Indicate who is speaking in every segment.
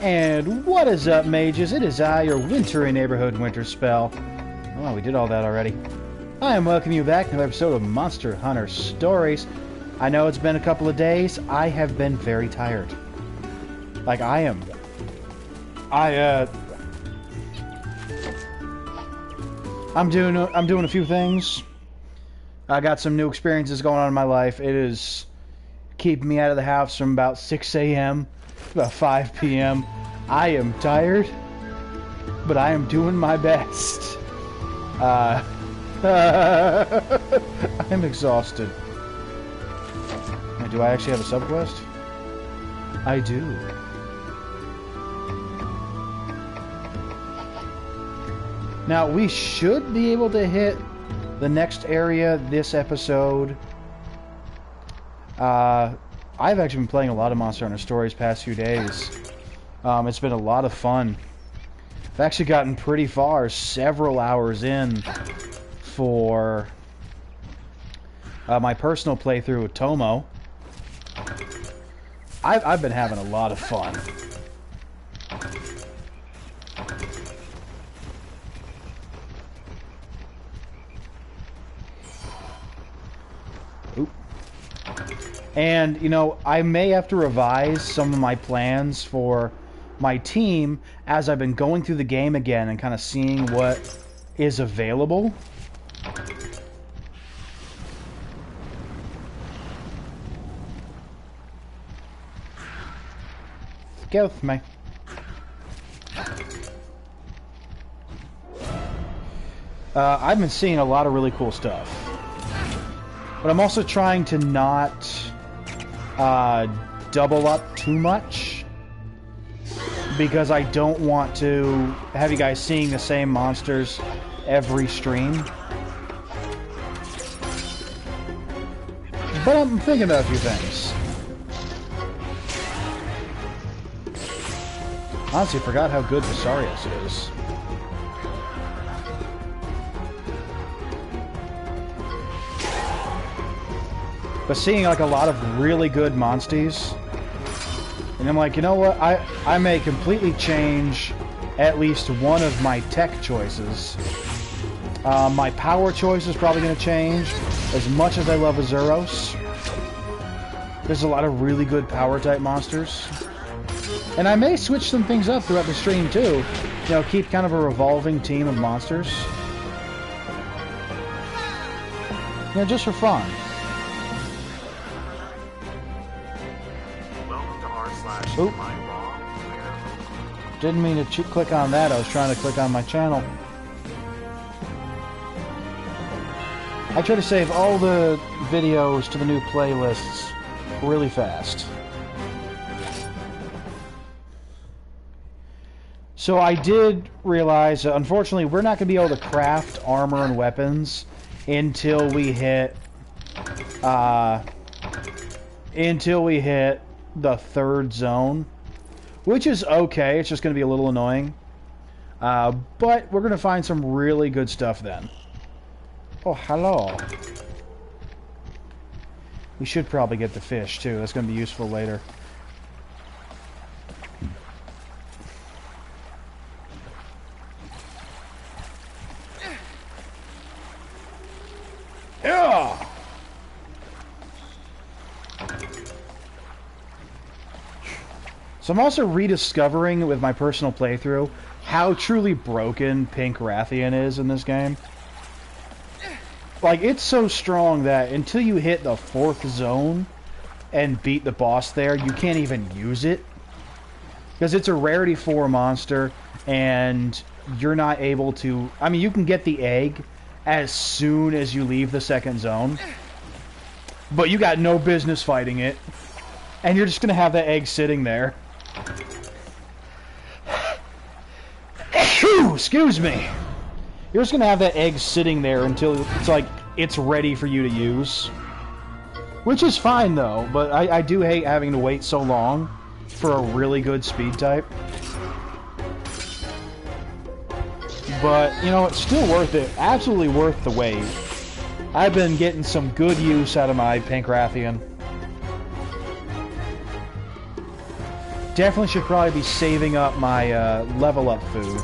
Speaker 1: And what is up, mages? It is I, your wintry neighborhood Winterspelll. Oh, we did all that already. I am welcoming you back to another episode of Monster Hunter Stories. I know it's been a couple of days. I have been very tired. Like, I am. I'm doing a few things. I got some new experiences going on in my life. It is keeping me out of the house from about 6 a.m. to about 5 p.m. I am tired, but I am doing my best. I'm exhausted. Do I actually have a subquest? I do. Now, we should be able to hit the next area this episode. I've actually been playing a lot of Monster Hunter Stories past few days. It's been a lot of fun. I've actually gotten pretty far, several hours in, for my personal playthrough with Tomo. I've been having a lot of fun. Oop. And, you know, I may have to revise some of my plans for my team as I've been going through the game again and kind of seeing what is available. Get with me. I've been seeing a lot of really cool stuff. But I'm also trying to not double up too much, because I don't want to have you guys seeing the same monsters every stream. But I'm thinking about a few things. Honestly, I forgot how good Visarius is. But seeing like a lot of really good monsties, and I'm like, you know what? I may completely change at least one of my tech choices. My power choice is probably going to change. As much as I love Azuros, there's a lot of really good power type monsters. And I may switch some things up throughout the stream too. You know, keep kind of a revolving team of monsters. You know, just for fun. Oop. Didn't mean to click on that. I was trying to click on my channel. I try to save all the videos to the new playlists really fast. So I did realize, unfortunately, we're not going to be able to craft armor and weapons until we hit the third zone, which is okay. It's just going to be a little annoying, but we're going to find some really good stuff then. Oh, hello. We should probably get the fish too. That's going to be useful later. Yeah. So I'm also rediscovering with my personal playthrough how truly broken Pink Rathian is in this game. Like, it's so strong that until you hit the 4th zone and beat the boss there, you can't even use it. Because it's a rarity 4 monster, and you're not able to... I mean, you can get the egg as soon as you leave the 2nd zone, but you got no business fighting it, and you're just going to have that egg sitting there. Excuse me. You're just gonna have that egg sitting there until it's like it's ready for you to use, which is fine though. But I do hate having to wait so long for a really good speed type. But you know, it's still worth it. Absolutely worth the wait. I've been getting some good use out of my Pink Rathian. Definitely should probably be saving up my level up food.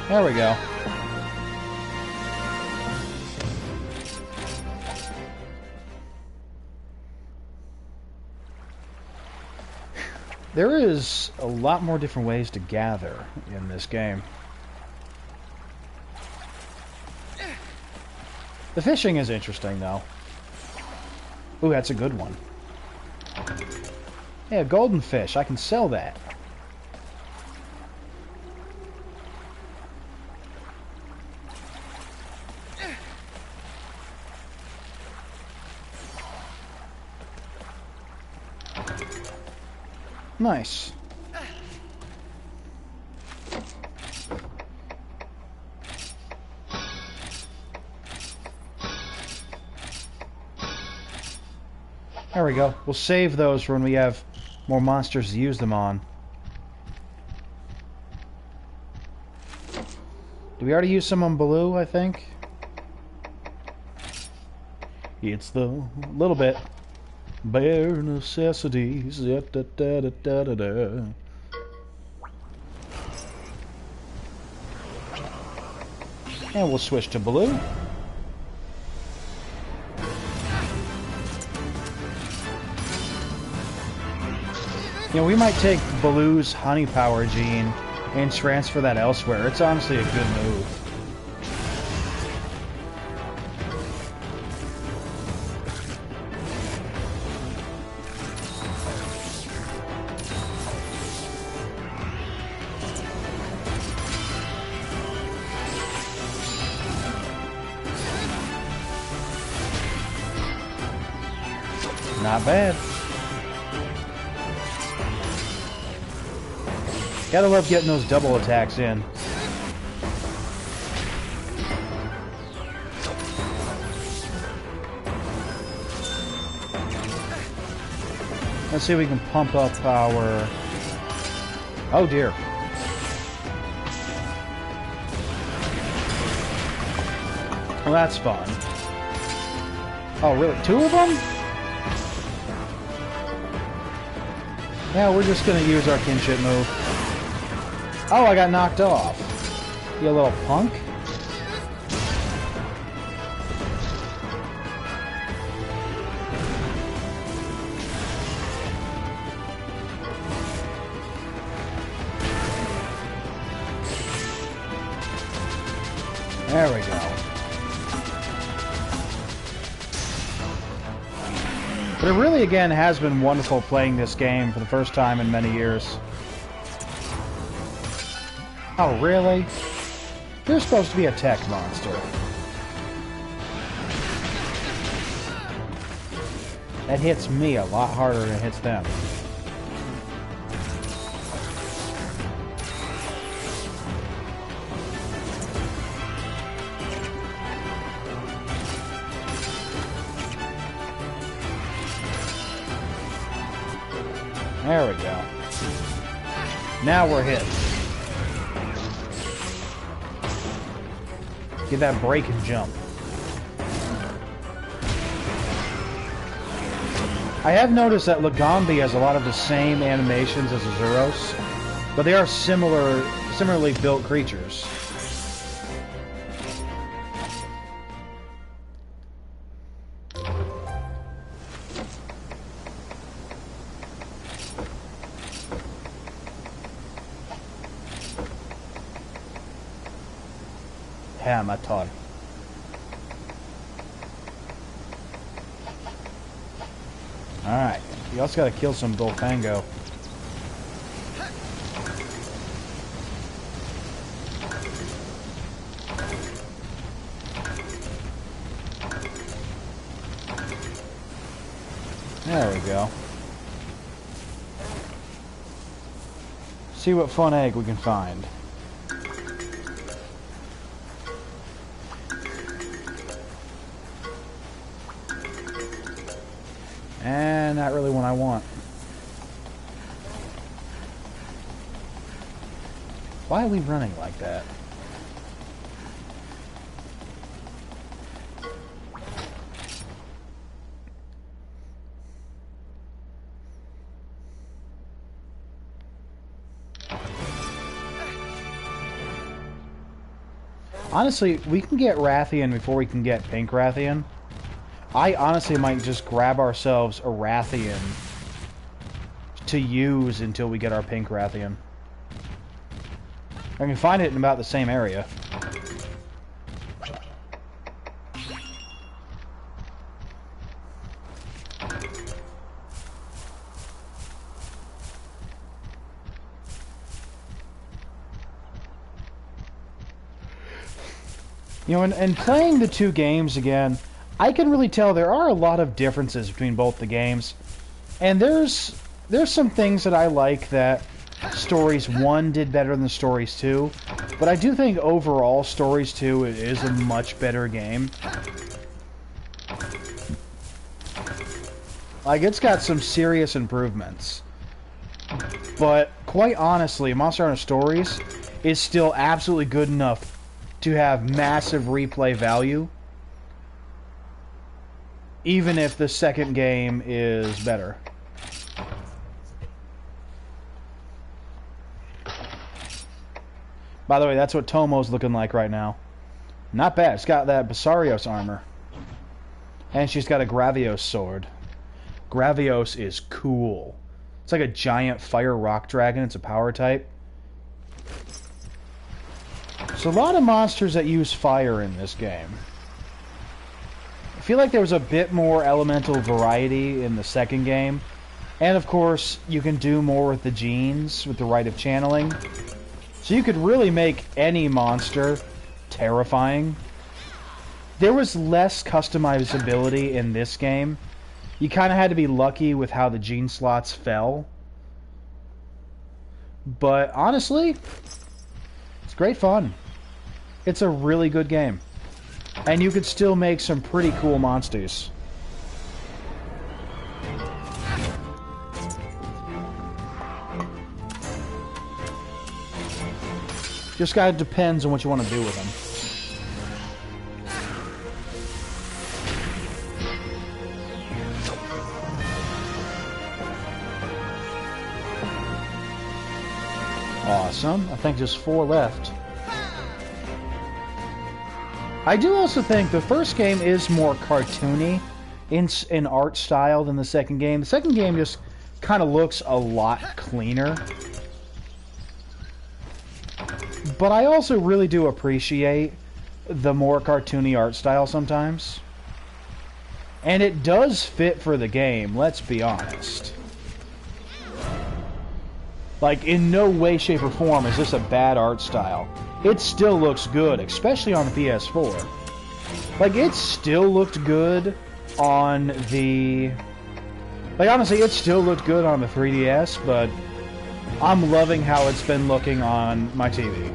Speaker 1: There we go. There is a lot more different ways to gather in this game. The fishing is interesting, though. Ooh, that's a good one. Yeah, golden fish. I can sell that. Nice. There we go. We'll save those for when we have more monsters to use them on. Did we already use some on Baloo, I think? It's the little bit. Bare necessities. Da, da, da, da, da, da. And we'll switch to Baloo. You know, we might take Baloo's honey power gene and transfer that elsewhere. It's honestly a good move. Not bad. Gotta love getting those double attacks in. Let's see if we can pump up our... Oh dear. Well, that's fun. Oh, really? 2 of them? Yeah, we're just gonna use our kinship move. Oh, I got knocked off. You little punk. There we go. But it really, again, has been wonderful playing this game for the first time in many years. Oh, really? You're supposed to be a tech monster. That hits me a lot harder than it hits them. There we go. Now we're hit. Get that break and jump. I have noticed that Lagombi has a lot of the same animations as Azuros, but they are similarly built creatures. Hamator. Alright, you also gotta kill some Dolfango. There we go. See what fun egg we can find. And not really one I want. Why are we running like that? Honestly, we can get Rathian before we can get Pink Rathian. I honestly might just grab ourselves a Rathian to use until we get our Pink Rathian. I can find it in about the same area. You know, and playing the two games again, I can really tell there are a lot of differences between both the games. And there's some things that I like that Stories 1 did better than Stories 2. But I do think overall Stories 2 is a much better game. Like, it's got some serious improvements. But, quite honestly, Monster Hunter Stories is still absolutely good enough to have massive replay value, even if the second game is better. By the way, that's what Tomo's looking like right now. Not bad. It's got that Basarios armor. And she's got a Gravios sword. Gravios is cool. It's like a giant fire rock dragon. It's a power type. There's a lot of monsters that use fire in this game. I feel like there was a bit more elemental variety in the second game. And of course, you can do more with the genes, with the rite of channeling. So you could really make any monster terrifying. There was less customizability in this game. You kind of had to be lucky with how the gene slots fell. But honestly, it's great fun. It's a really good game. And you could still make some pretty cool monsters. Just kind of depends on what you want to do with them. Awesome. I think there's 4 left. I do also think the first game is more cartoony in art style than the second game. The second game just kind of looks a lot cleaner. But I also really do appreciate the more cartoony art style sometimes. And it does fit for the game, let's be honest. Like, in no way, shape, or form is this a bad art style. It still looks good, especially on the PS4. Like, it still looked good on the... Like, honestly, it still looked good on the 3DS, but I'm loving how it's been looking on my TV.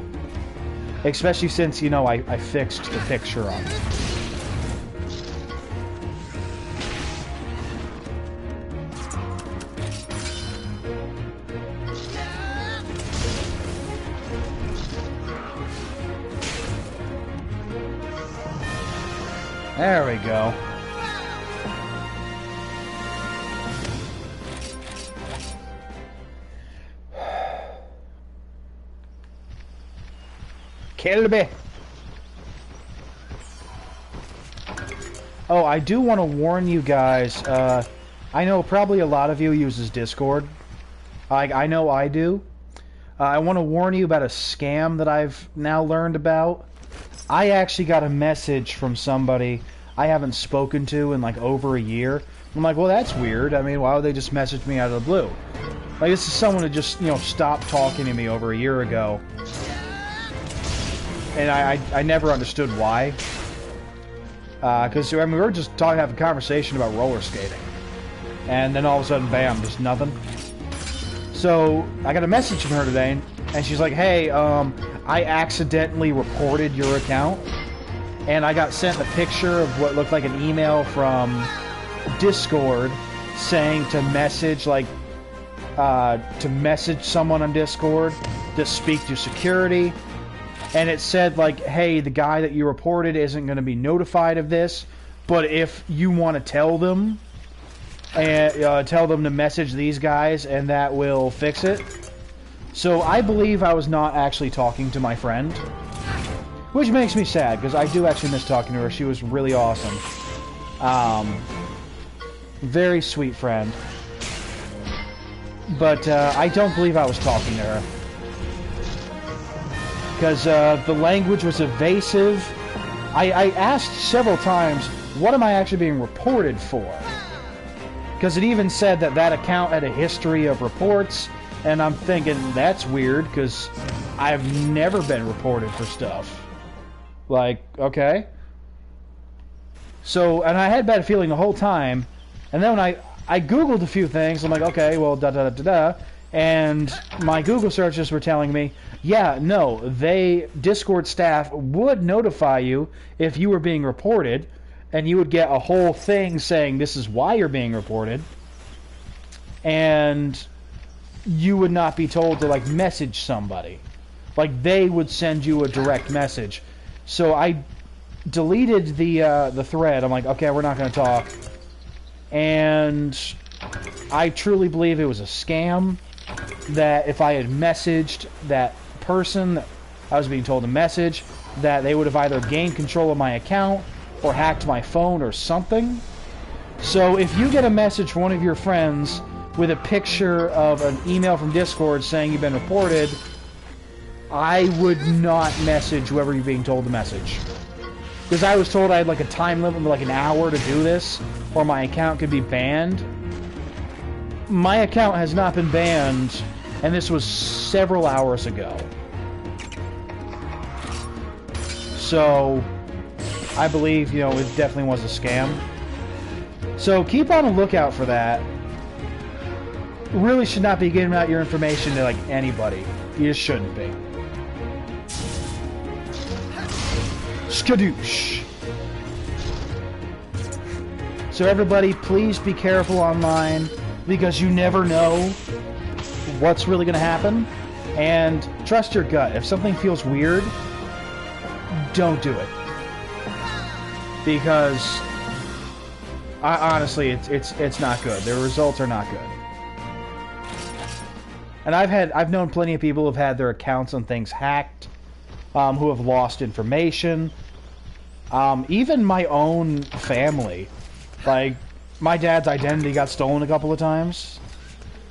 Speaker 1: Especially since, you know, I fixed the picture on it. There we go. Kill me. Oh, I do want to warn you guys. I know probably a lot of you uses Discord. I know I do. I want to warn you about a scam that I've now learned about. I actually got a message from somebody I haven't spoken to in like over a year. I'm like, well, that's weird. I mean, why would they just message me out of the blue? Like, this is someone who just, you know, stopped talking to me over a year ago. And I never understood why. Because, I mean, we were just having a conversation about roller skating. And then all of a sudden, bam, just nothing. So, I got a message from her today, and she's like, hey, I accidentally reported your account, and I got sent a picture of what looked like an email from Discord saying to message, like, to message someone on Discord to speak to security, and it said, like, hey, the guy that you reported isn't going to be notified of this, but if you want to tell them, and tell them to message these guys, and that will fix it. So I believe I was not actually talking to my friend. Which makes me sad, because I do actually miss talking to her. She was really awesome. Very sweet friend. But I don't believe I was talking to her. Because the language was evasive. I asked several times, what am I actually being reported for? Because it even said that that account had a history of reports, and I'm thinking, that's weird, because I've never been reported for stuff. Like, okay. So, and I had a bad feeling the whole time, and then when I Googled a few things, I'm like, okay, well, da-da-da-da-da, and my Google searches were telling me, yeah, no, Discord staff would notify you if you were being reported, and you would get a whole thing saying this is why you're being reported, and you would not be told to, like, message somebody. Like, they would send you a direct message. So I deleted the thread. I'm like, okay, we're not going to talk. And I truly believe it was a scam, that if I had messaged that person that I was being told to message, that they would have either gained control of my account or hacked my phone or something. So if you get a message from one of your friends with a picture of an email from Discord saying you've been reported, I would not message whoever you're being told to message. Because I was told I had like a time limit of like an hour to do this, or my account could be banned. My account has not been banned, and this was several hours ago. So I believe, you know, it definitely was a scam. So keep on the lookout for that. Really should not be giving out your information to, like, anybody. You just shouldn't be. Skadoosh. So everybody, please be careful online, because you never know what's really going to happen. And trust your gut. If something feels weird, don't do it. Because honestly, it's not good. The results are not good. And I've known plenty of people who've had their accounts and things hacked, who have lost information. Even my own family, like my dad's identity got stolen a couple of times,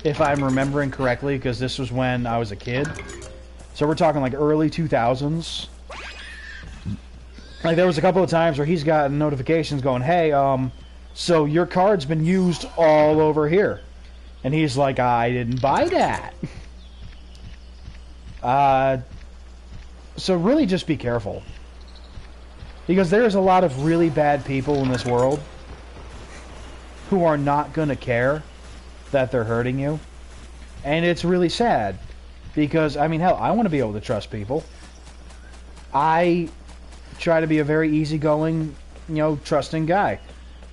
Speaker 1: if I'm remembering correctly, because this was when I was a kid. So we're talking like early 2000s. Like, there was a couple of times where he's gotten notifications going, hey, so your card's been used all over here. And he's like, I didn't buy that. So really just be careful. Because there's a lot of really bad people in this world who are not going to care that they're hurting you. And it's really sad. Because, I mean, hell, I want to be able to trust people. I try to be a very easygoing, you know, trusting guy.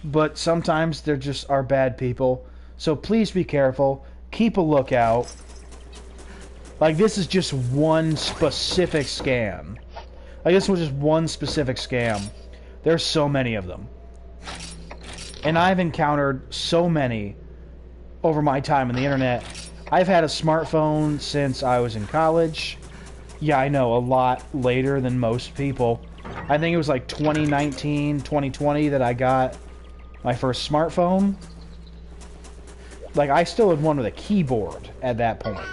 Speaker 1: But sometimes there just are bad people. So please be careful. Keep a lookout. Like, this is just one specific scam. Like, this was just one specific scam. There's so many of them. And I've encountered so many over my time on the internet. I've had a smartphone since I was in college. Yeah, I know, a lot later than most people. I think it was like 2019, 2020 that I got my first smartphone. Like, I still had one with a keyboard at that point.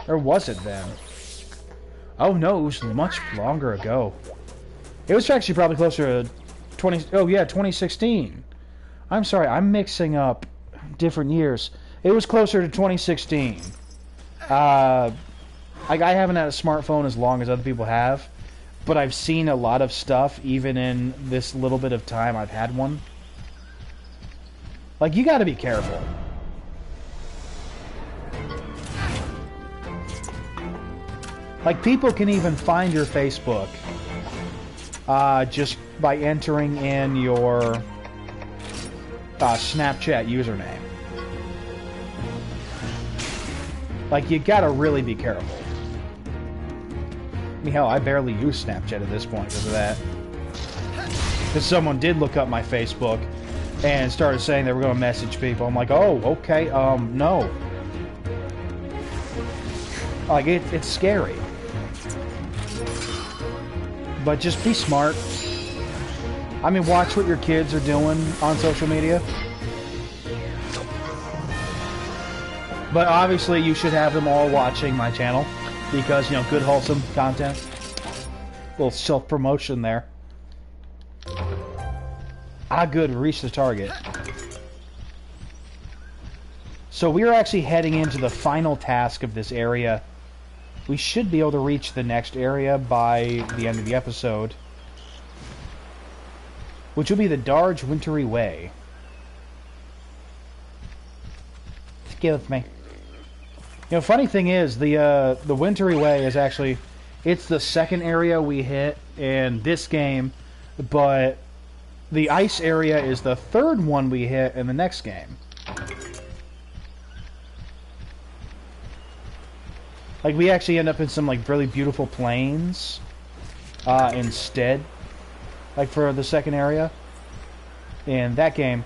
Speaker 1: Or was it then? Oh no, it was much longer ago. It was actually probably closer to 2016. I'm sorry, I'm mixing up different years. It was closer to 2016. Like, I haven't had a smartphone as long as other people have, but I've seen a lot of stuff even in this little bit of time I've had one. Like, you gotta be careful. Like, people can even find your Facebook just by entering in your Snapchat username. Like, you gotta really be careful. I mean, hell, I barely use Snapchat at this point because of that. Because someone did look up my Facebook and started saying they were going to message people. I'm like, oh, okay, no. Like, it's scary. But just be smart. I mean, watch what your kids are doing on social media. But obviously, you should have them all watching my channel because, you know, good, wholesome content. A little self-promotion there. Ah, good. We reached the target. So we are actually heading into the final task of this area. We should be able to reach the next area by the end of the episode, which will be the Darge Wintry Way. Excuse me. You know, funny thing is, the Wintry Way is actually, it's the second area we hit in this game, but the ice area is the third one we hit in the next game. Like, we actually end up in some, like, really beautiful plains instead, like, for the second area in that game,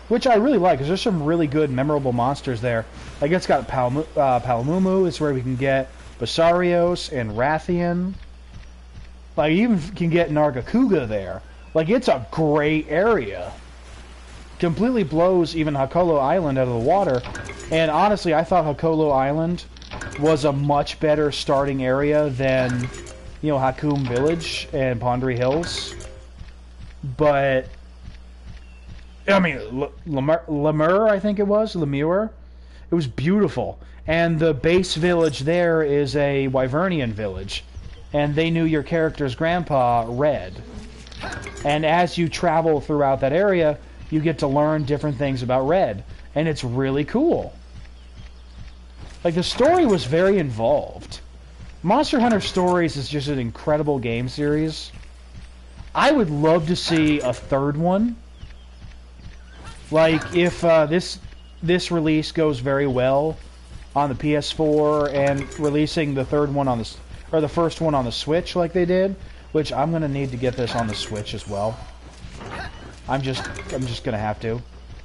Speaker 1: which I really like, because there's some really good, memorable monsters there. Like, it's got Palamumu, it's where we can get Basarios and Rathian. Like, you even can get Nargacuga there. Like, it's a great area. Completely blows even Hakolo Island out of the water. And honestly, I thought Hakolo Island was a much better starting area than, you know, Hakum Village and Pondry Hills. But, I mean, Lemur, I think it was, Lemur. It was beautiful. And the base village there is a Wyvernian village. And they knew your character's grandpa, Red. And as you travel throughout that area, you get to learn different things about Red. And it's really cool. Like, the story was very involved. Monster Hunter Stories is just an incredible game series. I would love to see a third one. Like, if this release goes very well on the PS4 and releasing the third one on the, or the first one on the Switch like they did, which I'm gonna need to get this on the Switch as well. I'm just gonna have to,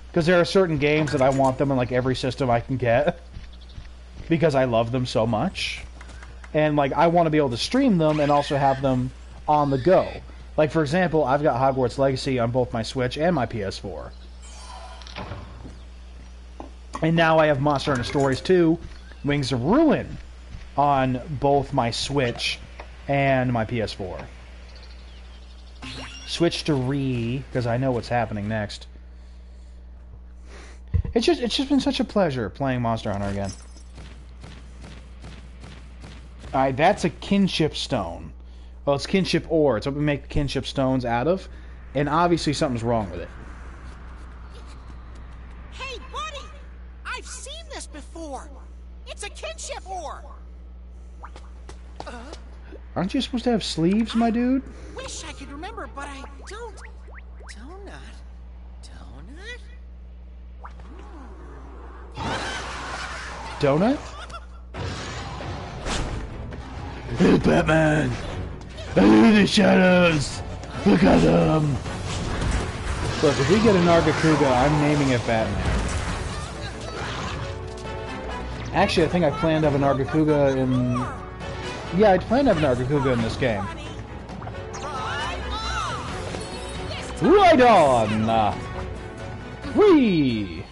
Speaker 1: because there are certain games that I want them in like every system I can get. Because I love them so much. And, like, I want to be able to stream them and also have them on the go. Like, for example, I've got Hogwarts Legacy on both my Switch and my PS4. And now I have Monster Hunter Stories 2, Wings of Ruin, on both my Switch and my PS4. Switch to because I know what's happening next. It's just been such a pleasure playing Monster Hunter again. Alright, that's a kinship stone. Well, it's kinship ore. It's what we make kinship stones out of. And obviously something's wrong with it.
Speaker 2: Hey, buddy! I've seen this before! It's a kinship ore!
Speaker 1: Aren't you supposed to have sleeves, my dude?
Speaker 2: Wish I could remember, but I don't.
Speaker 1: Donut? Hey, Batman! I hear the shadows! Look at them! Look, if we get a Nargacuga, I'm naming it Batman. Actually, I think I planned to have a Nargacuga in... Yeah, I planned to have a Nargacuga in this game. Right on! Whee!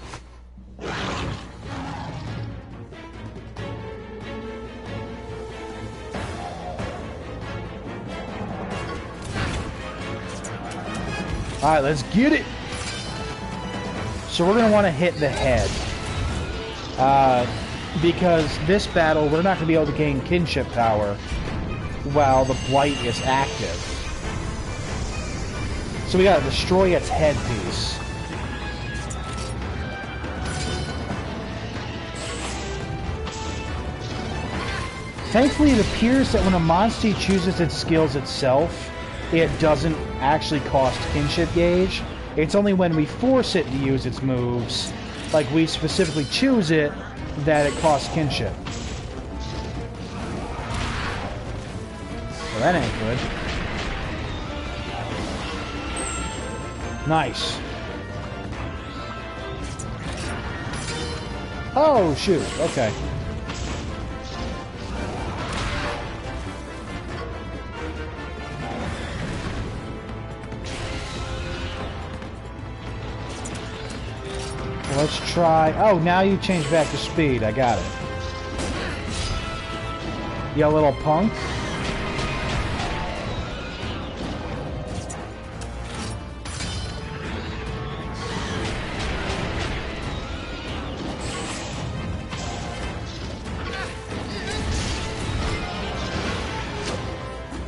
Speaker 1: Alright, let's get it! So we're going to want to hit the head. Because this battle, we're not going to be able to gain kinship power while the Blight is active. So we got to destroy its headpiece. Thankfully, it appears that when a monster chooses its skills itself, it doesn't actually cost kinship gauge. It's only when we force it to use its moves, like we specifically choose it, that it costs kinship. Well, that ain't good. Nice. Oh, shoot. Okay. Let's try... Oh, now you change back to speed. I got it. You little punk.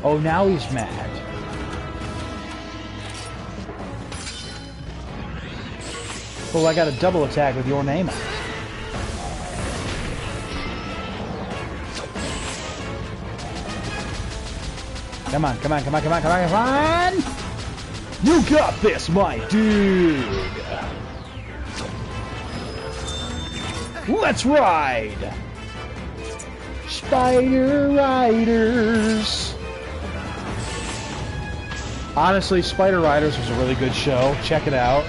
Speaker 1: Oh, now he's mad. Well, I got a double attack with your name on it. Come on, come on, come on, come on, come on, come on! You got this, my dude! Let's ride! Spider Riders! Honestly, Spider Riders was a really good show. Check it out.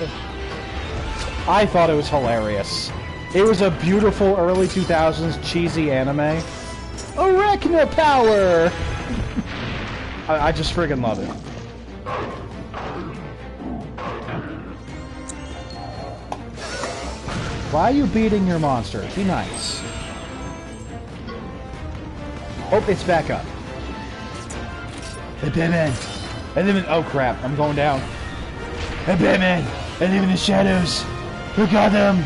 Speaker 1: I thought it was hilarious. It was a beautiful early 2000s cheesy anime. Arachno power! I just friggin' love it. Why are you beating your monster? Be nice. Oh, it's back up. Hey, Batman! I live in... Oh, crap. I'm going down. Hey, Batman! I live in the shadows. Who got them?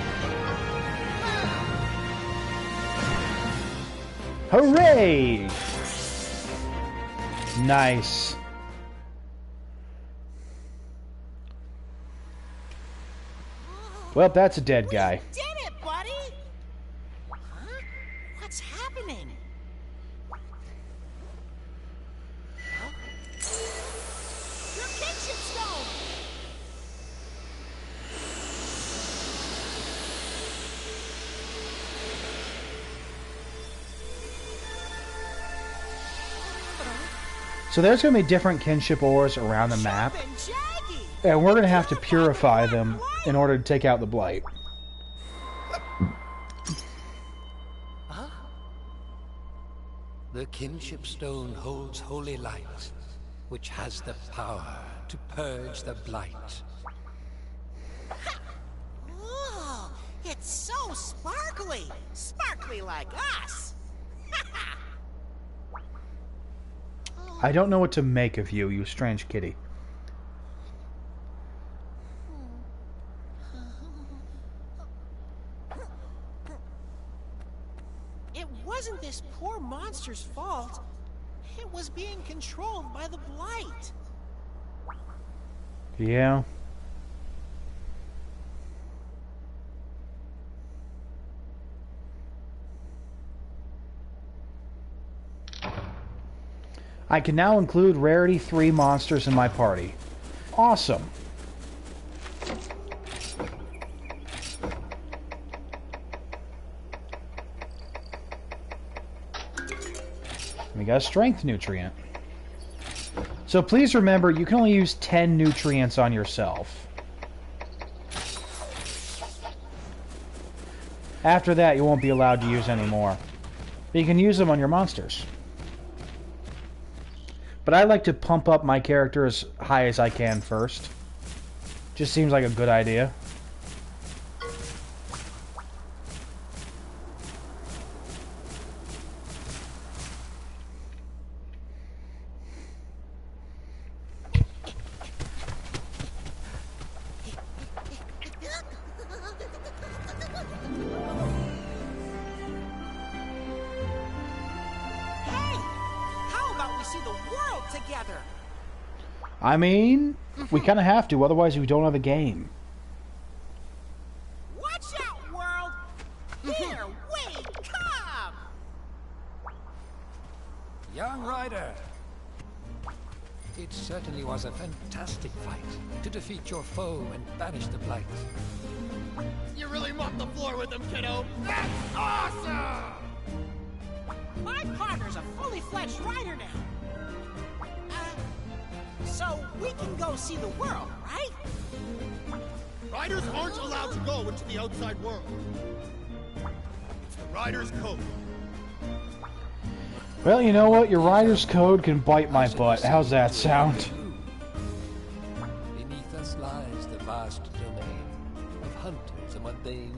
Speaker 1: Hooray! Nice. Well, that's a dead guy.
Speaker 2: You did it, buddy! Huh? What's happening? Huh? Your kinship stone!
Speaker 1: So there's going to be different kinship ores around the map, and we're going to have to purify them in order to take out the blight.
Speaker 3: Huh? The kinship stone holds holy light, which has the power to purge the blight.
Speaker 2: Oh, it's so sparkly! Sparkly like us!
Speaker 1: I don't know what to make of you, you strange kitty.
Speaker 2: It wasn't this poor monster's fault. It was being controlled by the blight.
Speaker 1: Yeah. I can now include Rarity 3 monsters in my party. Awesome. We got a strength nutrient. So please remember, you can only use 10 nutrients on yourself. After that, you won't be allowed to use any more. But you can use them on your monsters. But I like to pump up my character as high as I can first. Just seems like a good idea. I mean, we kind of have to, otherwise we don't have a game.
Speaker 2: Watch out, world! Here we come!
Speaker 3: Young rider! It certainly was a fantastic fight to defeat your foe and banish the blight.
Speaker 4: You really mopped the floor with them, kiddo! That's awesome!
Speaker 2: My partner's a fully fledged rider now. So we can go see the world, right?
Speaker 4: Riders aren't allowed to go into the outside world. It's the Rider's Code.
Speaker 1: Well, you know what? Your rider's code can bite my butt. How's that sound?
Speaker 3: Beneath us lies the vast domain of hunters and mundane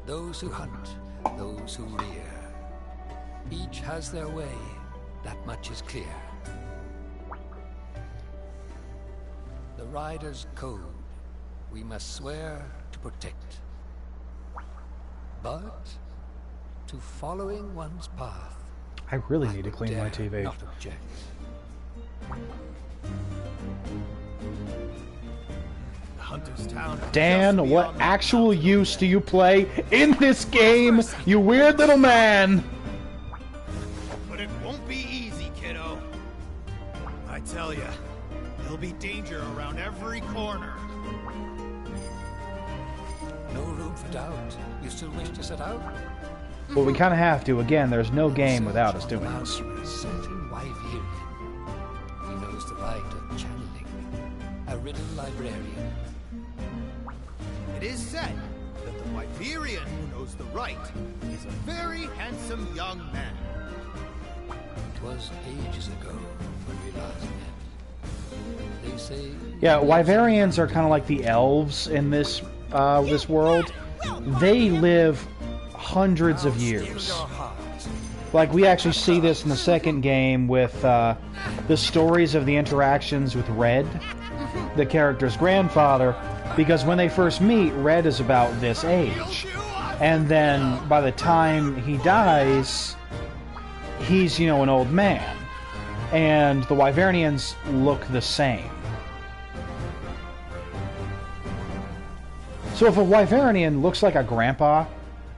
Speaker 3: Those who hunt, those who rear. Each has their way, that much is clear. The Rider's Code, we must swear to protect. But to following one's path,
Speaker 1: I really need to clean my
Speaker 3: dare
Speaker 1: TV.
Speaker 3: not object.
Speaker 4: The Hunter's Town.
Speaker 1: Dan, what actual use do you play in this game, you weird little man?
Speaker 4: But it won't be easy, kiddo. I tell ya, there'll be danger around every corner.
Speaker 3: No room for doubt. You still wish to set out?
Speaker 1: Well, we kind of have to. Again, there's no game without us doing this.
Speaker 3: Certain Wyverian. He knows the right of channeling. A riddle librarian.
Speaker 4: It is said that the Wyverian who knows the right is a very handsome young man.
Speaker 3: It was ages ago when we last met. They say...
Speaker 1: Yeah, Wyverians are kind of like the elves in this this world. They live hundreds of years. Like, we actually see this in the second game with the stories of the interactions with Red, the character's grandfather, because when they first meet, Red is about this age. And then by the time he dies, he's, you know, an old man. And the Wyvernians look the same. So if a Wyvernian looks like a grandpa,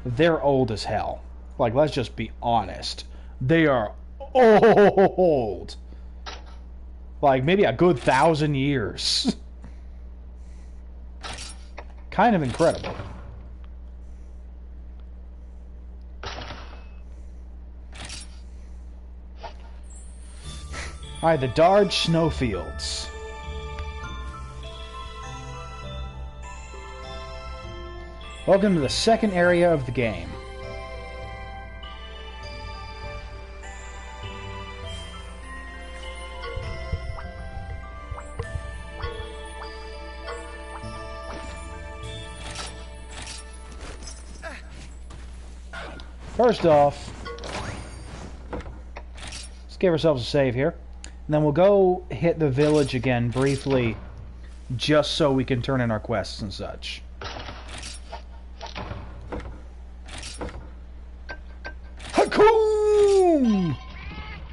Speaker 1: they're old as hell. Like, let's just be honest. They are old. Like, maybe a good 1,000 years. Kind of incredible. Alright, the Darge Snowfields. Welcome to the second area of the game. First off, let's give ourselves a save here. And then we'll go hit the village again briefly, just so we can turn in our quests and such. Hakoom!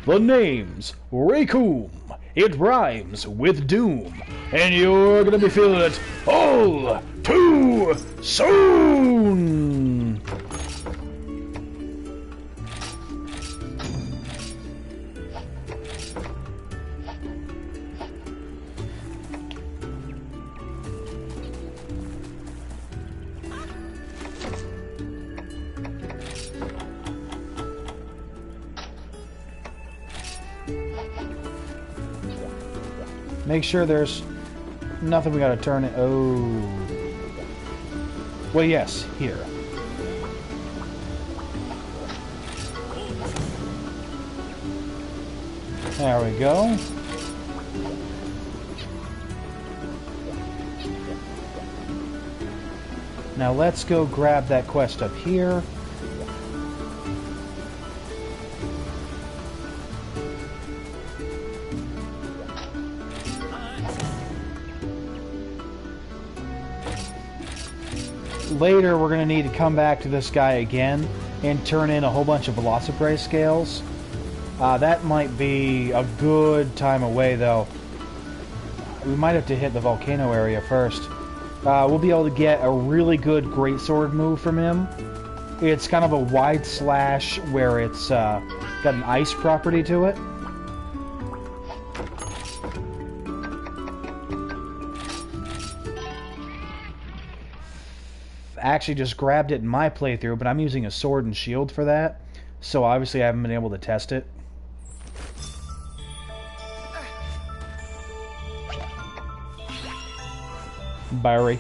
Speaker 1: The name's Raycoom. It rhymes with doom. And you're gonna be feeling it all too soon! Make sure there's nothing we gotta turn it. Oh. Well, yes, here. There we go. Now let's go grab that quest up here. Later, we're going to need to come back to this guy again and turn in a whole bunch of Velociprey scales. That might be a good time away, though. We might have to hit the volcano area first. We'll be able to get a really good greatsword move from him. It's kind of a wide slash where it's got an ice property to it. Actually just grabbed it in my playthrough, but I'm using a sword and shield for that, so obviously I haven't been able to test it. Barry.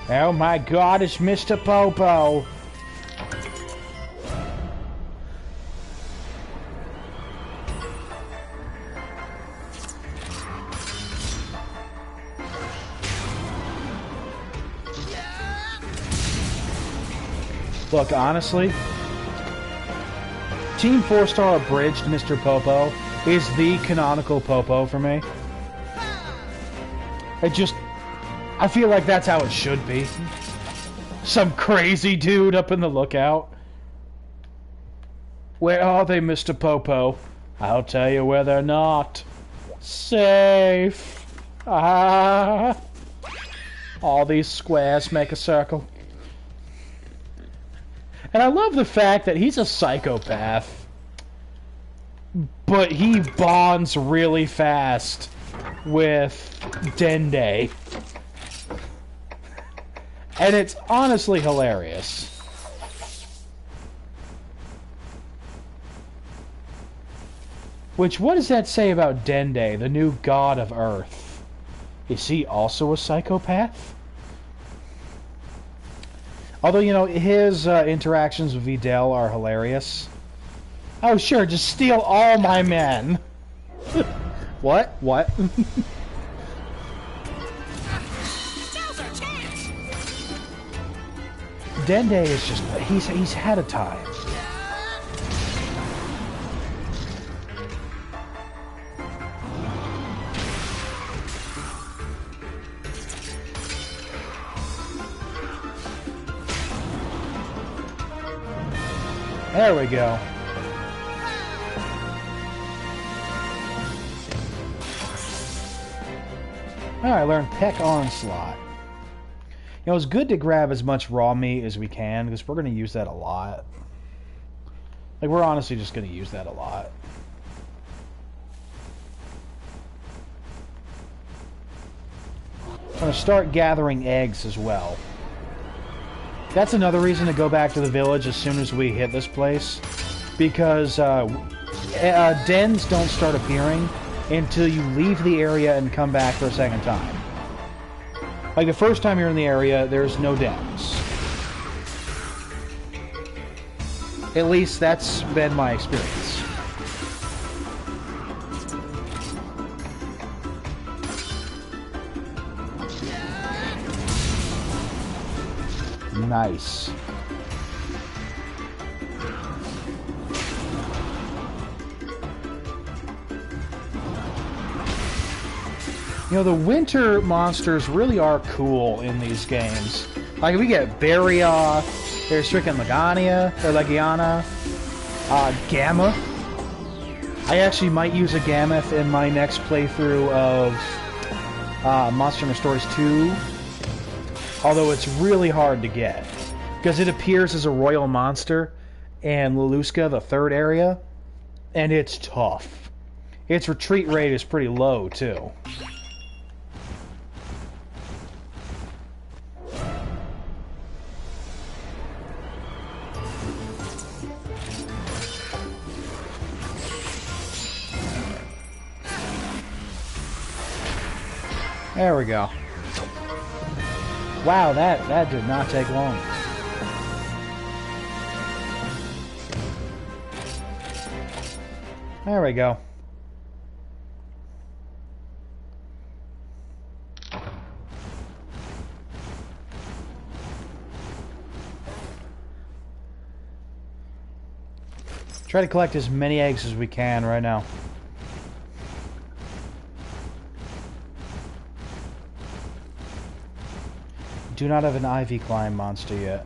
Speaker 1: Oh my god, it's Mr. Popo! Look, honestly, Team 4-Star Abridged Mr. Popo is the canonical Popo for me. I feel like that's how it should be. Some crazy dude up in the lookout. Where are they, Mr. Popo? I'll tell you where they're not. Safe. Ah. All these squares make a circle. And I love the fact that he's a psychopath. But he bonds really fast with Dende. And it's honestly hilarious. Which, what does that say about Dende, the new god of Earth? Is he also a psychopath? Although, you know, his interactions with Videl are hilarious. Oh, sure, just steal all my men. What? What? Dende is just, he's had a time. There we go. Alright, I learned Peck Onslaught. You know, it's good to grab as much raw meat as we can, because we're going to use that a lot. Like, we're honestly just going to use that a lot. I'm going to start gathering eggs as well. That's another reason to go back to the village as soon as we hit this place. Because dens don't start appearing until you leave the area and come back for a second time. Like, the first time you're in the area, there's no dens. At least that's been my experience. Nice. You know, the winter monsters really are cool in these games. Like, we get Barioth, there's freaking Legiana, Gamma. I actually might use a Gammoth in my next playthrough of Monster Hunter Stories 2. Although it's really hard to get. Because it appears as a royal monster in Leluska, the third area. And it's tough. Its retreat rate is pretty low, too. There we go. Wow, that did not take long. There we go. Try to collect as many eggs as we can right now. Do not have an Ivy Climb monster yet.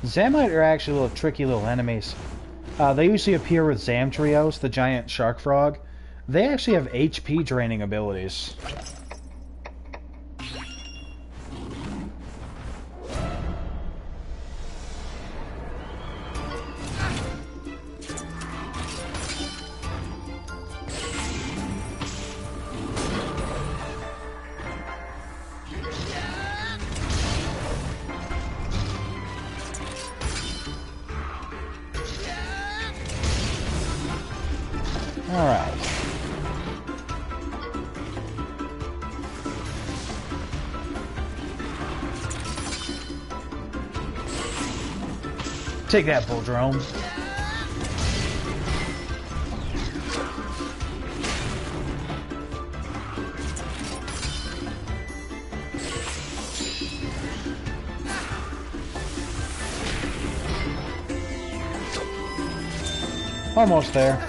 Speaker 1: Zamite are actually little tricky little enemies. They usually appear with Zamtrios, the giant shark frog. They actually have HP draining abilities. Alright. Take that, Bull Drone. Almost there.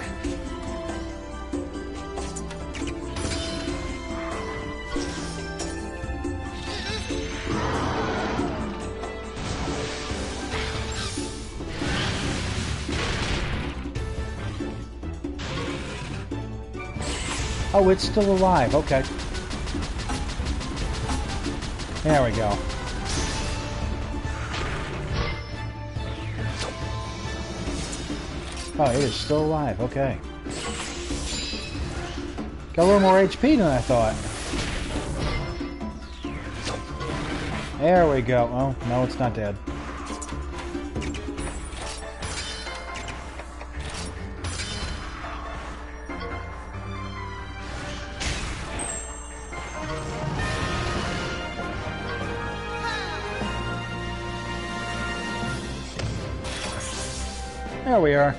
Speaker 1: Oh, it's still alive. Okay. There we go. Oh, it is still alive. Okay. Got a little more HP than I thought. There we go. Oh, no, it's not dead. There we are.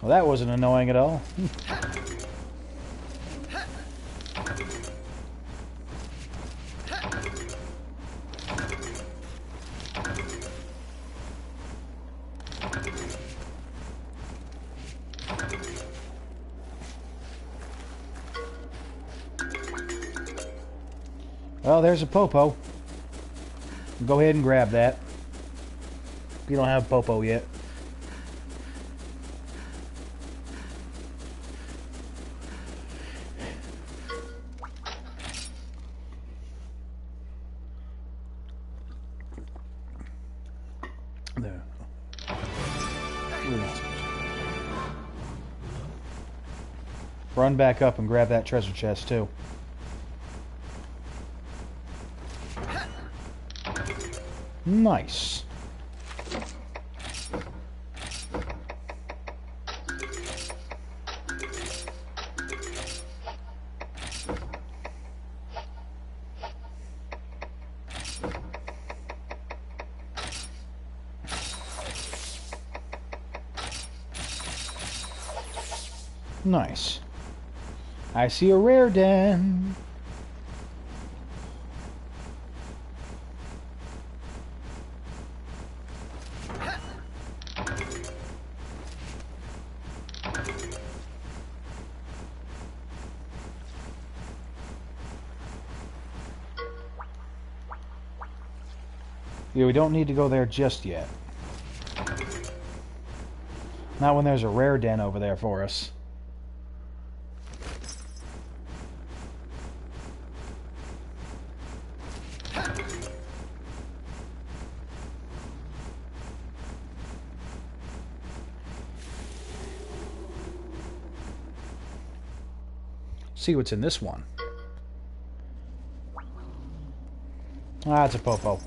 Speaker 1: Well, that wasn't annoying at all. Well, there's a Popo. Go ahead and grab that. You don't have Popo yet. There. Run back up and grab that treasure chest too. Nice. Nice. I see a rare den. Yeah, we don't need to go there just yet. Not when there's a rare den over there for us. See what's in this one. Ah, it's a Popo.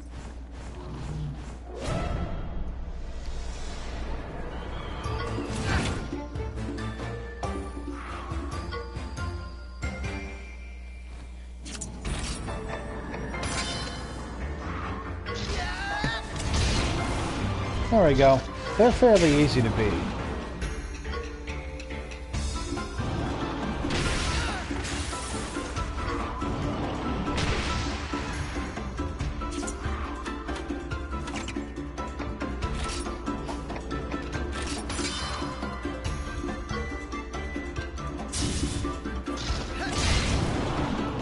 Speaker 1: There we go. They're fairly easy to beat.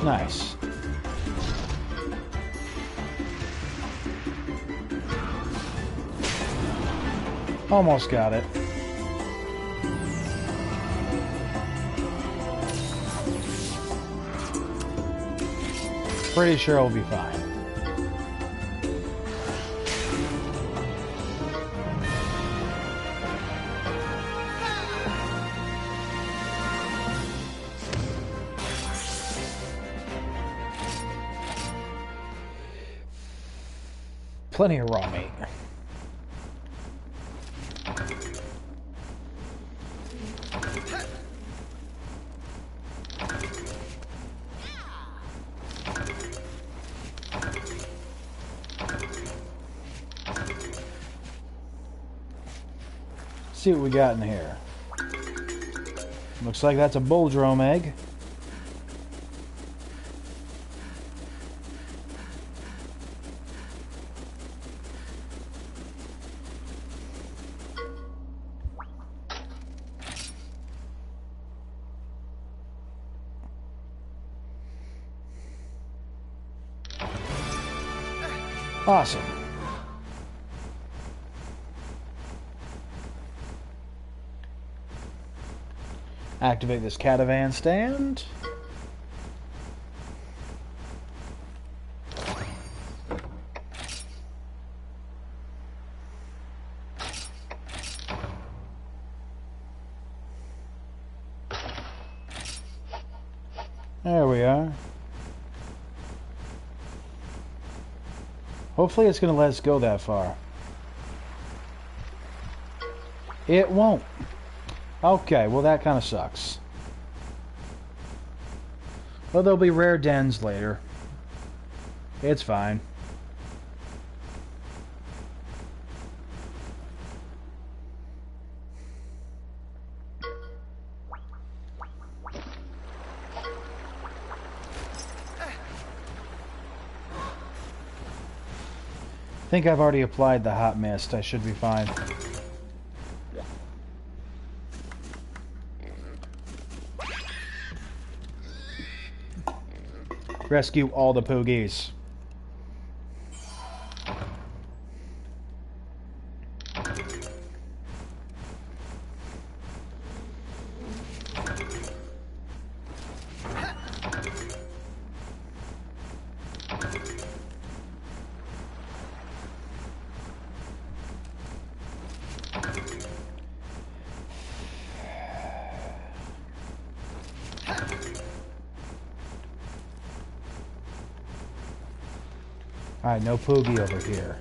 Speaker 1: Nice. Almost got it. Pretty sure it'll be fine. Plenty of raw meat. See what we got in here. Looks like that's a bulldrome egg. Awesome. Activate this catavan stand. There we are. Hopefully it's going to let us go that far. It won't. Okay, well that kind of sucks. Well, there'll be rare dens later. It's fine. I think I've already applied the hot mist. I should be fine. Rescue all the poogies. Alright, no poogie over here.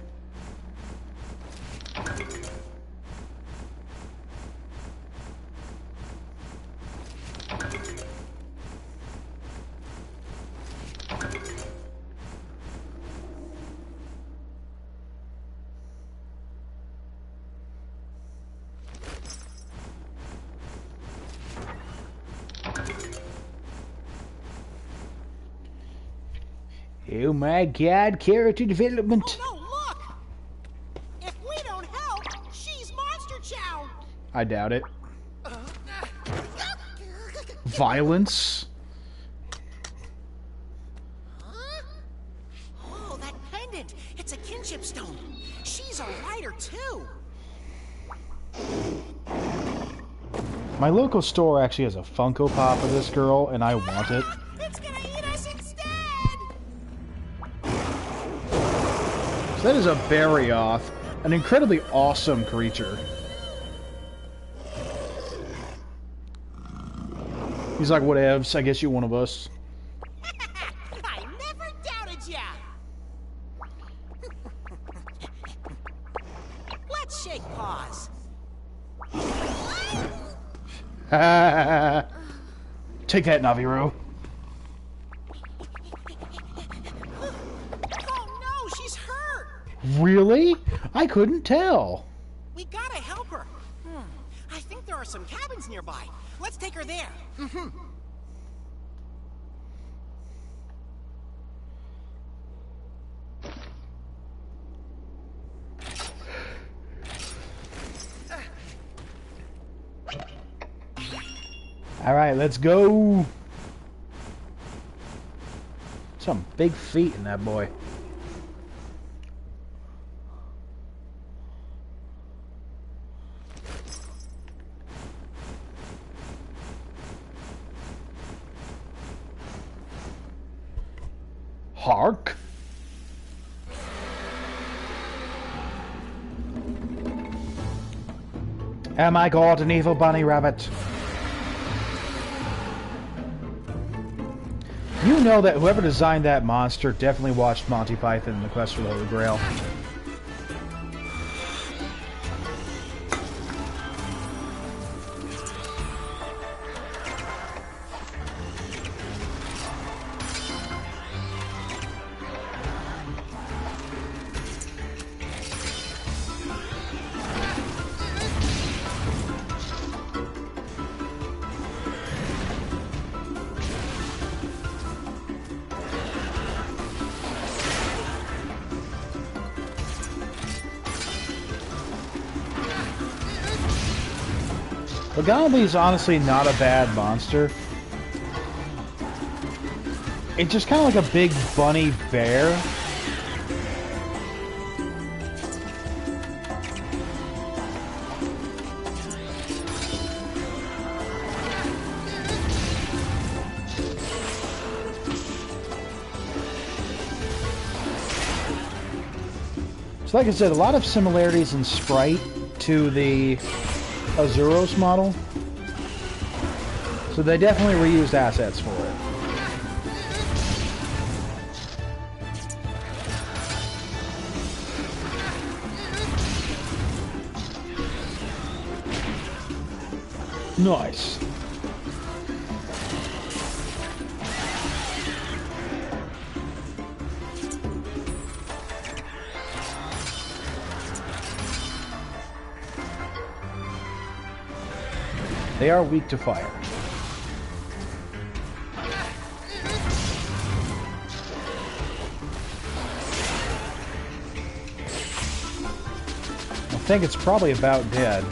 Speaker 1: Oh my god, character development.
Speaker 2: Oh no, look! If we don't help, she's Monster Chow!
Speaker 1: I doubt it. Violence?
Speaker 2: Huh? Oh, that pendant! It's a kinship stone. She's a writer too.
Speaker 1: My local store actually has a Funko Pop of this girl, and I want it.
Speaker 2: It's gonna eat us instead!
Speaker 1: So that is a Barioth, an incredibly awesome creature. He's like, whatevs, I guess you're one of us.
Speaker 2: I never doubted ya! Let's shake paws.
Speaker 1: Take that, Naviru.
Speaker 2: Oh no, she's hurt!
Speaker 1: Really? I couldn't tell.
Speaker 2: We gotta help her. I think there are some cabins nearby. Let's take her there.
Speaker 1: Alright, let's go. Some big feet in that boy. Hark. Am I God, an evil bunny rabbit? You know that whoever designed that monster definitely watched Monty Python and the Quest for the Holy Grail. The Gobbly's honestly not a bad monster. It's just kind of like a big bunny bear. So like I said, a lot of similarities in sprite to the Azuros model. So they definitely reused assets for it. Nice. They are weak to fire. I think it's probably about dead.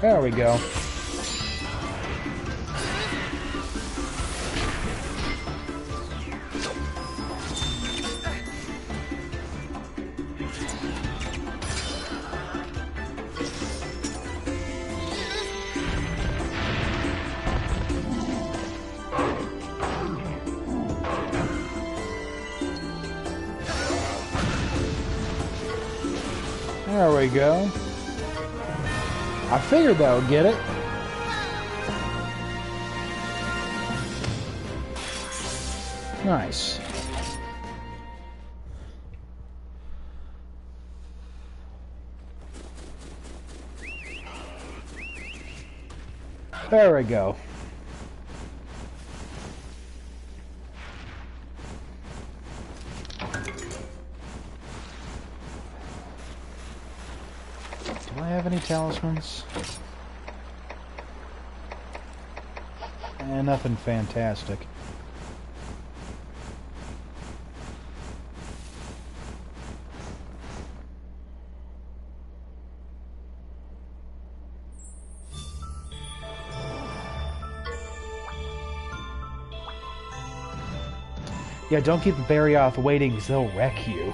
Speaker 1: There we go. There we go. I figured that would get it. Nice. There we go. Do I have any talismans? Nothing fantastic. Yeah, don't keep the Barioth waiting because they'll wreck you.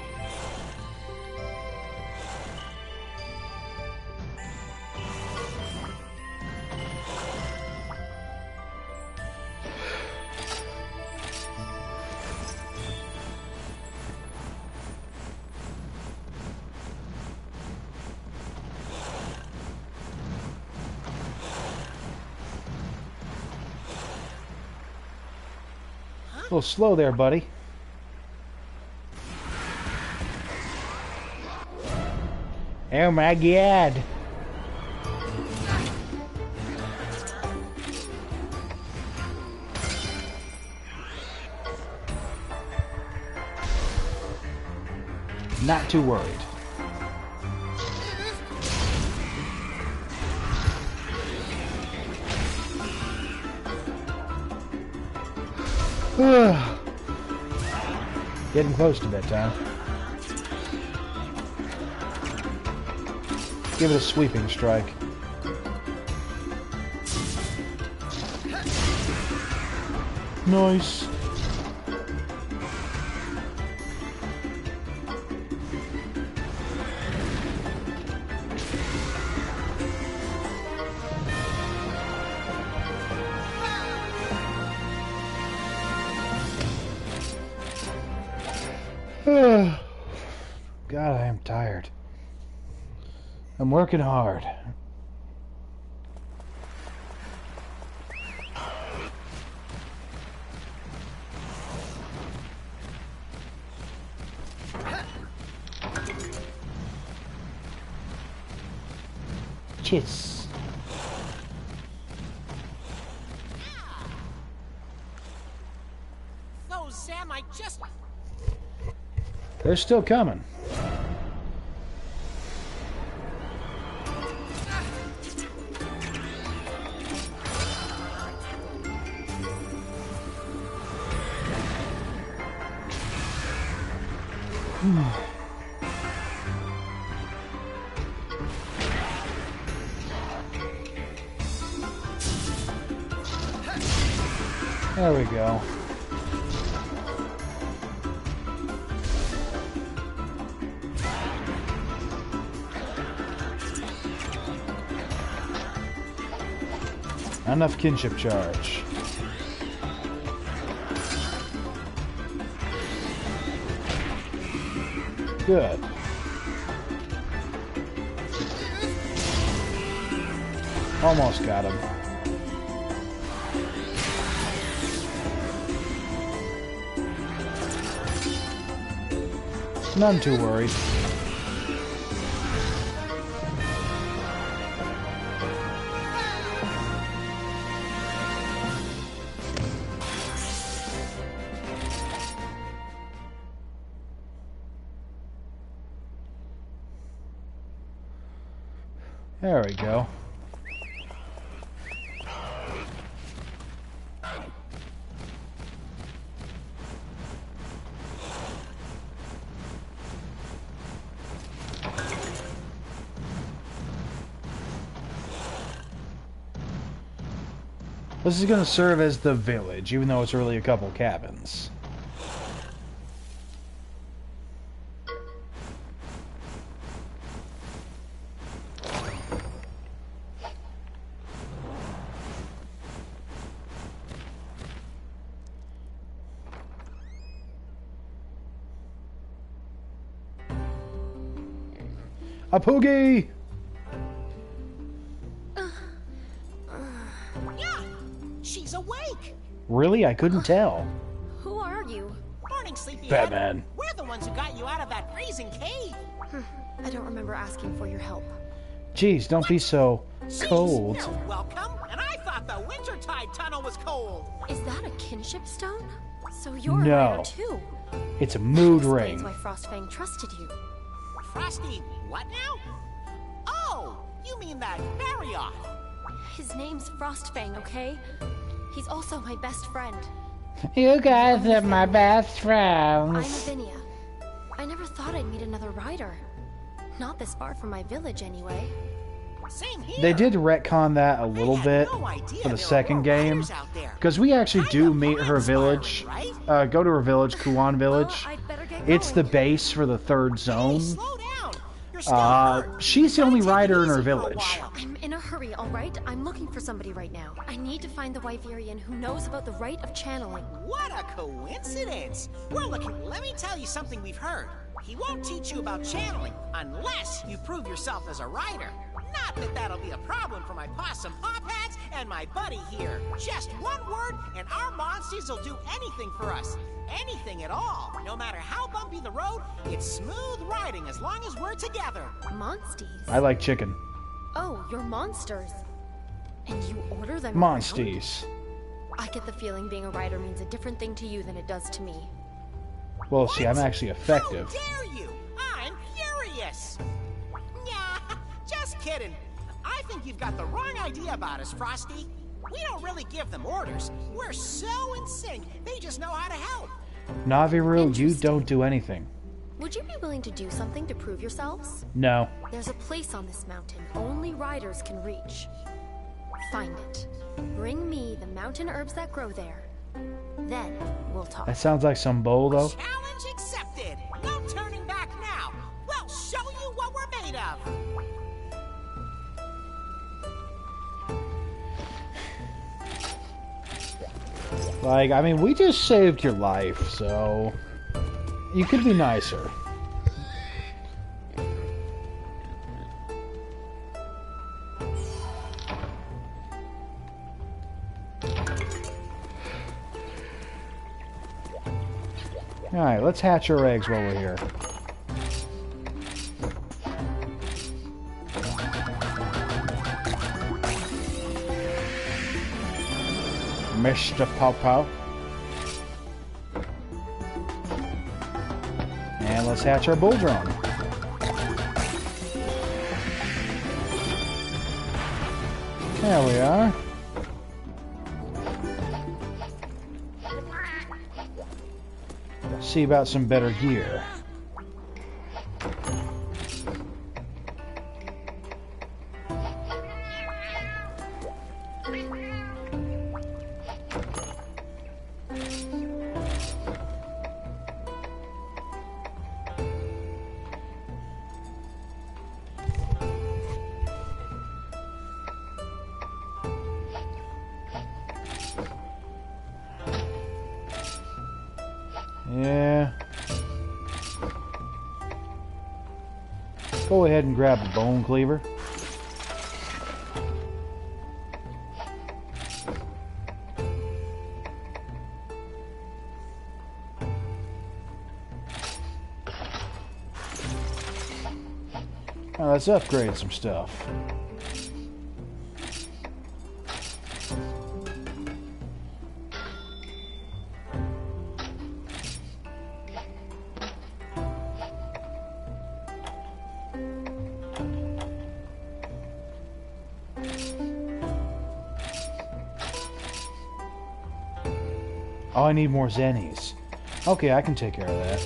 Speaker 1: A little slow there, buddy. Oh my god. Not too worried. Getting close to bedtime. Give it a sweeping strike. Nice. God, I am tired. I'm working hard. Kiss.
Speaker 2: Oh, Sam, I just...
Speaker 1: They're still coming. There we go. Enough kinship charge. Good. Almost got him. None too worried. There we go. This is going to serve as the village, even though it's really a couple cabins. A poogie!
Speaker 2: Yeah, she's awake.
Speaker 1: Really? I couldn't tell.
Speaker 5: Who are you?
Speaker 2: Morning, sleepyhead.
Speaker 1: Batman.
Speaker 2: We're the ones who got you out of that freezing cave.
Speaker 5: I don't remember asking for your help.
Speaker 1: Jeez, don't be so
Speaker 2: Jeez,
Speaker 1: cold.
Speaker 2: You're welcome. And I thought the Wintertide tunnel was cold.
Speaker 5: Is that a kinship stone? So you're
Speaker 1: No.
Speaker 5: a rider too.
Speaker 1: It's a mood
Speaker 5: Explains
Speaker 1: ring.
Speaker 5: why Frostfang trusted you.
Speaker 2: Frosty, what now? Oh, you mean that Marriott.
Speaker 5: His name's Frostfang, okay? He's also my best friend.
Speaker 1: You guys are my best
Speaker 5: I'm
Speaker 1: friends.
Speaker 5: Lavinia. I never thought I'd meet another rider. Not this far from my village, anyway.
Speaker 2: Same here.
Speaker 1: They did retcon that a little
Speaker 2: I had
Speaker 1: bit
Speaker 2: no idea
Speaker 1: for the
Speaker 2: there
Speaker 1: second
Speaker 2: were
Speaker 1: game.
Speaker 2: riders out there.
Speaker 1: Because we actually do
Speaker 2: Kinda
Speaker 1: meet her village.
Speaker 2: awe-inspiring,
Speaker 1: Go to her village, Kuan Village.
Speaker 5: Well, I'd better get
Speaker 1: It's the
Speaker 5: going.
Speaker 1: base for the third
Speaker 2: Hey,
Speaker 1: zone.
Speaker 2: slow down. You're still hurt.
Speaker 1: She's the
Speaker 2: Gotta
Speaker 1: only
Speaker 2: take it
Speaker 1: rider in her
Speaker 2: easy for a
Speaker 1: village.
Speaker 2: while.
Speaker 5: I'm in a hurry, alright? I'm looking for somebody right now. I need to find the Wyverian who knows about the rite of channeling.
Speaker 2: What a coincidence! We're looking. Let me tell you something we've heard. He won't teach you about channeling unless you prove yourself as a rider. Not that that'll be a problem for my possum pop hats and my buddy here. Just one word, and our monsters will do anything for us. Anything at all. No matter how bumpy the road, it's smooth riding as long as we're together.
Speaker 5: Monsties.
Speaker 1: I like chicken.
Speaker 5: Oh, you're monsters. And you order them around?
Speaker 1: Monsties.
Speaker 5: I get the feeling being a rider means a different thing to you than it does to me.
Speaker 1: Well, see, I'm actually effective.
Speaker 2: How dare you? I'm furious. Nah, just kidding. I think you've got the wrong idea about us, Frosty. We don't really give them orders. We're so in sync, they just know how to help.
Speaker 1: Naviru, you
Speaker 5: Interesting.
Speaker 1: don't do anything.
Speaker 5: Would you be willing to do something to prove yourselves?
Speaker 1: No.
Speaker 5: There's a place on this mountain only riders can reach. Find it. Bring me the mountain herbs that grow there. Then we'll talk.
Speaker 1: That sounds like some bull, though.
Speaker 2: Challenge accepted. No turning back now. We'll show you what we're made of.
Speaker 1: Like, I mean, we just saved your life, so you could be nicer. Alright, let's hatch our eggs while we're here. Mr. Popo. And let's hatch our bull drone. There we are. See about some better gear. Go ahead and grab the bone cleaver. Now let's upgrade some stuff. Oh, I need more zennies. Okay, I can take care of that.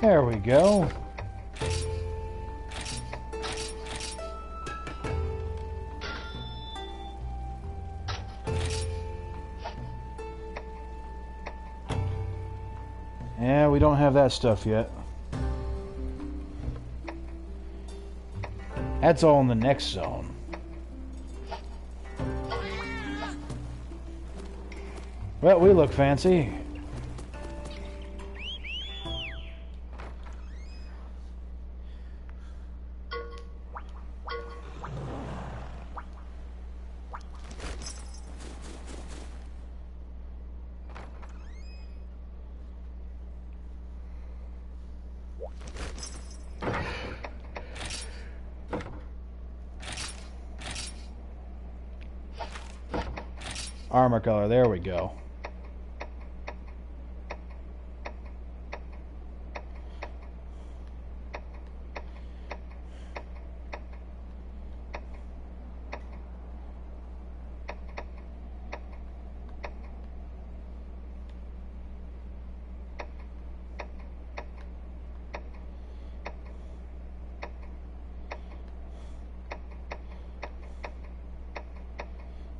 Speaker 1: There we go. Yeah, we don't have that stuff yet. That's all in the next zone. Well, we look fancy. Armor color, there we go.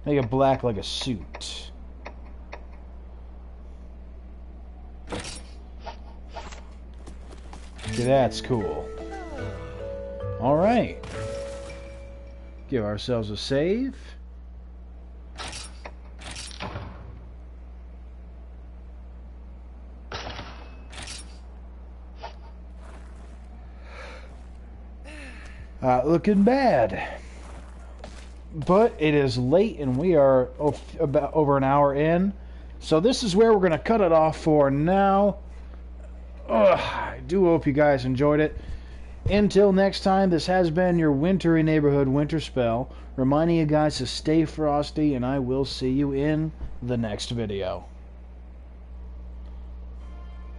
Speaker 1: Make it black like a suit. Okay, that's cool. Alright. Give ourselves a save. Looking bad. But it is late and we are about over an hour in. So this is where we're going to cut it off for now. I do hope you guys enjoyed it. Until next time, this has been your wintry neighborhood Winterspell, reminding you guys to stay frosty, and I will see you in the next video.